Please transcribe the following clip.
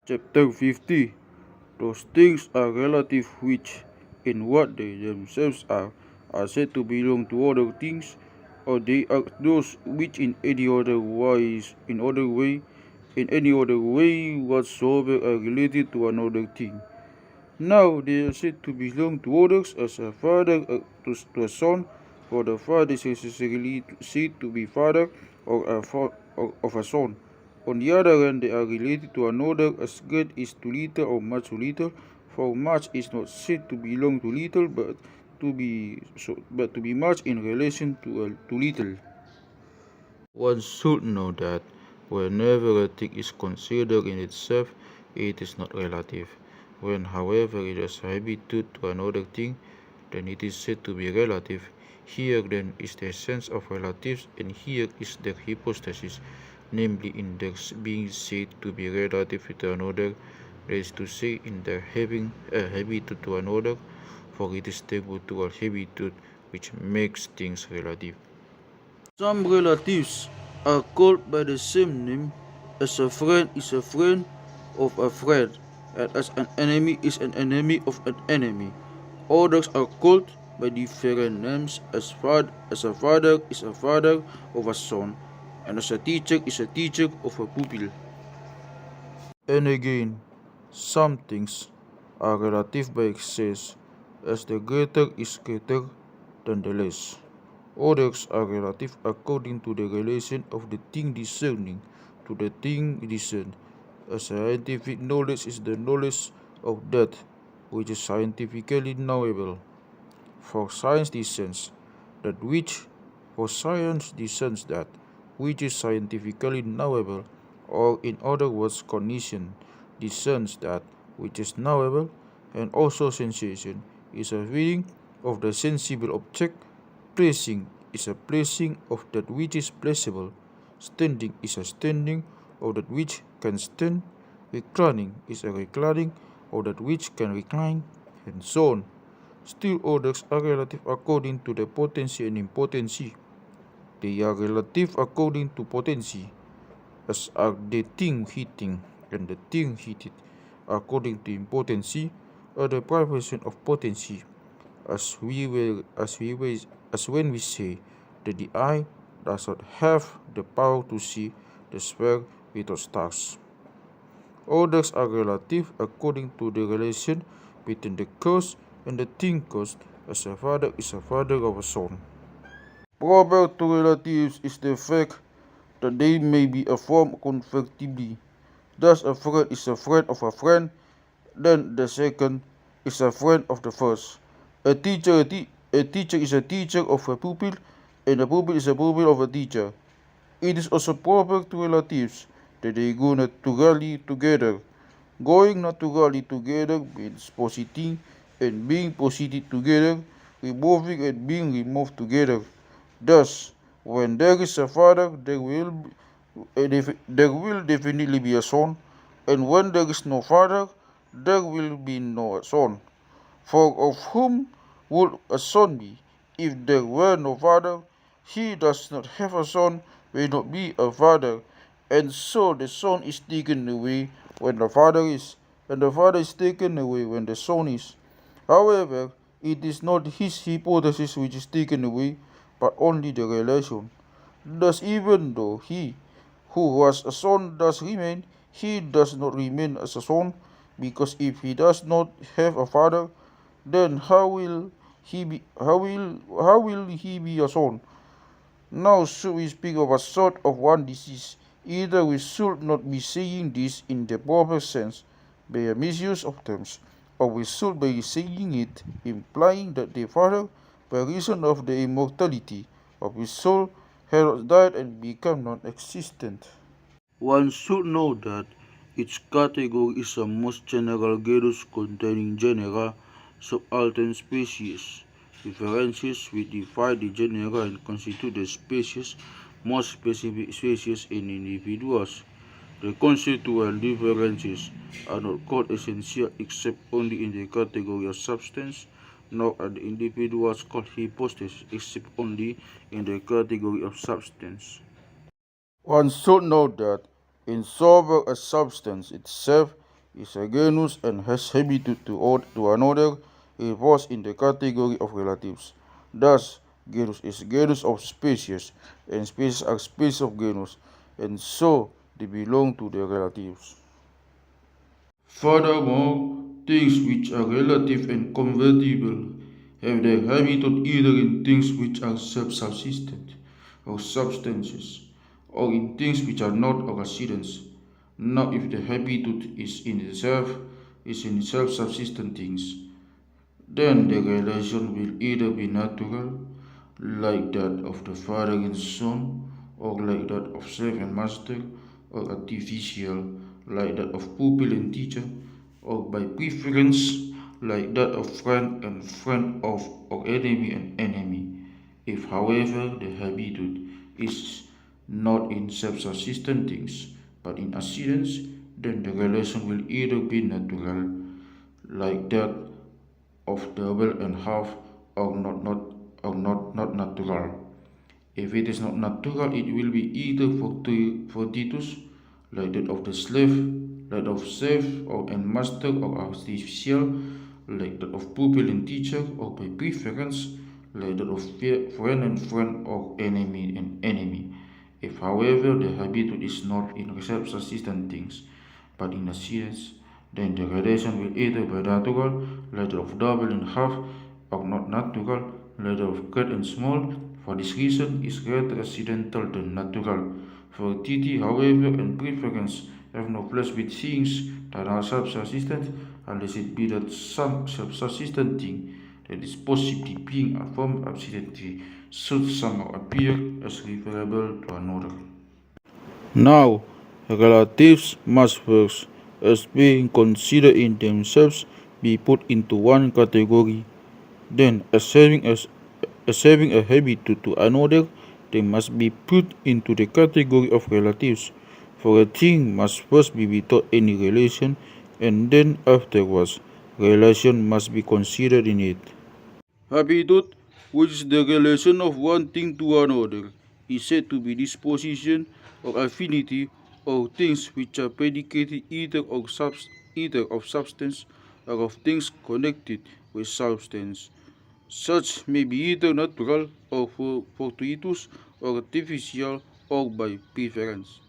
Chapter 50. Those things are relative which, in what they themselves are said to belong to other things, or they are those which in any other way whatsoever are related to another thing. Now they are said to belong to others as a father to a son, for the father is necessarily said to be father or of a son. On the other hand, they are related to another as great is to little or much to little, for much is not said to belong to little, but to be much in relation to little. One should know that whenever a thing is considered in itself, it is not relative. When, however, it has habitude to another thing, then it is said to be relative. Here then is the sense of relatives, and here is their hypostasis, namely in their being said to be relative to another, that is to say, in their having a habitude to another, for it is the mutual habitude which makes things relative. Some relatives are called by the same name, as a friend is a friend of a friend, and as an enemy is an enemy of an enemy. Others are called by different names, as a father is a father of a son, and as a teacher is a teacher of a pupil. And again, some things are relative by excess, as the greater is greater than the less. Others are relative according to the relation of the thing discerning to the thing discerned. A scientific knowledge is the knowledge of that which is scientifically knowable. For science discerns that which is scientifically knowable, or in other words, cognition discerns that which is knowable, and also sensation is a feeling of the sensible object. Placing is a placing of that which is placeable. Standing is a standing of that which can stand. Reclining is a reclining of that which can recline, and so on. Still others are relative according to the potency and impotency. They are relative according to potency, as are the thing heating and the thing heated. According to impotency, are the privation of potency, as when we say that the eye does not have the power to see the sphere without stars. Others are relative according to the relation between the cause and the thing caused, as a father is a father of a son. Proper to relatives is the fact that they may be affirmed conflictively. Thus a friend is a friend of a friend, then the second is a friend of the first. A teacher is a teacher of a pupil, and a pupil is a pupil of a teacher. It is also proper to relatives that they go naturally together. Going naturally together means positing and being posited together, removing and being removed together. Thus, when there is a father, there will definitely be a son, and when there is no father, there will be no son. For of whom would a son be? If there were no father, he does not have a son, will not be a father, and so the son is taken away when the father is, and the father is taken away when the son is. However, it is not his hypothesis which is taken away, but only the relation. Thus, even though he who was a son does remain, he does not remain as a son, because if he does not have a father, then how will he be a son? Now should we speak of a sort of one disease, either we should not be saying this in the proper sense by a misuse of terms, or we should be saying it implying that the father, by reason of the immortality of his soul, has died and become non-existent. One should know that each category is a most general genus containing genera, subaltern species. Differences which divide the genera and constitute the species, most specific species in individuals. The conceptual differences are not called essential except only in the category of substance, nor are the individuals called hypostases except only in the category of substance. One should note that in sober a substance itself is a genus and has habitude to another, it falls in the category of relatives. Thus, genus is genus of species, and species are species of genus, and so they belong to the relatives. Furthermore, things which are relative and convertible have their habitat either in things which are self-subsistent, or substances, or in things which are not or accidents. Now, if the habitat is in self-subsistent things, then the relation will either be natural, like that of the father and son, or like that of slave and master, or artificial, like that of pupil and teacher, or by preference, like that of friend and friend of, or enemy and enemy. If, however, the habitat is not in self-subsistent things, but in accidents, then the relation will either be natural, like that of double and half, or not natural. If it is not natural, it will be either fortuitous, like that of the slave, like of slave or and master, or artificial, like that of pupil and teacher, or by preference, like that of friend or enemy and enemy. If, however, the habitat is not in self-subsistent things, but in a series, then the relation will either be natural, like that of double and half, or not natural, like that of great and small. For this reason, is greater accidental than natural. For TT, however, and preference have no place with things that are self-subsistent, unless it be that some self-subsistent thing that is possibly being formed accidentally should somehow appear as referable to another. Now, relatives must first, as being considered in themselves, be put into one category. Then, as having a habit to another, they must be put into the category of relatives. For a thing must first be without any relation, and then afterwards, relation must be considered in it. Habitat, which is the relation of one thing to another, is said to be disposition or affinity of things which are predicated either of substance or of things connected with substance. Such may be either natural or fortuitous or artificial or by preference.